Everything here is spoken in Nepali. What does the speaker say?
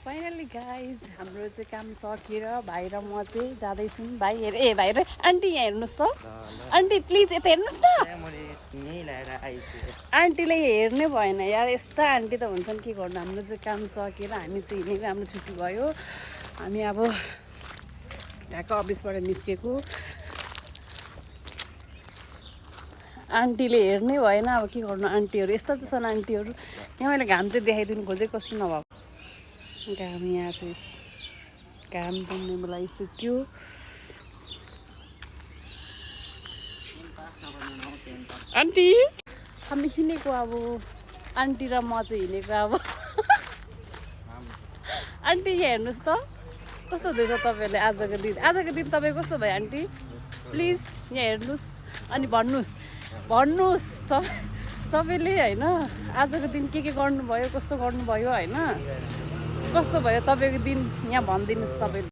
फाइनली गाइज हाम्रो चाहिँ काम सकेर भाइ र म चाहिँ जाँदैछौँ। भाइ हेर ए भाइ र आन्टी यहाँ हेर्नुहोस् त। आन्टी प्लिज यता हेर्नुहोस् न। आन्टीले हेर्नै भएन यार, यस्ता आन्टी त हुन्छन्, के गर्नु। हाम्रो चाहिँ काम सकेर हामी चाहिँ हिँडेको, हाम्रो छुट्टी भयो। हामी अब यहाँको अफिसबाट निस्केको। आन्टीले हेर्नै भएन, अब के गर्नु। आन्टीहरू यस्ता त छन् आन्टीहरू। यहाँ मैले घाम चाहिँ देखाइदिनु खोजेको, कस्तो नभएको घाम। यहाँ चाहिँ घाम बन्ने लगाइसक्यो। आन्टी हामी हिँडेको अब, आन्टी र म चाहिँ हिँडेको अब। आन्टी यहाँ हेर्नुहोस् त, कस्तो हुँदैछ तपाईँहरूले आजको दिन। आजको दिन तपाईँ कस्तो भयो आन्टी? प्लिज यहाँ हेर्नुहोस् अनि भन्नुहोस् तपाईँले होइन आजको दिन के गर्नुभयो, कस्तो गर्नुभयो होइन, कस्तो भयो तपाईँको दिन यहाँ भनिदिनुहोस् तपाईँले।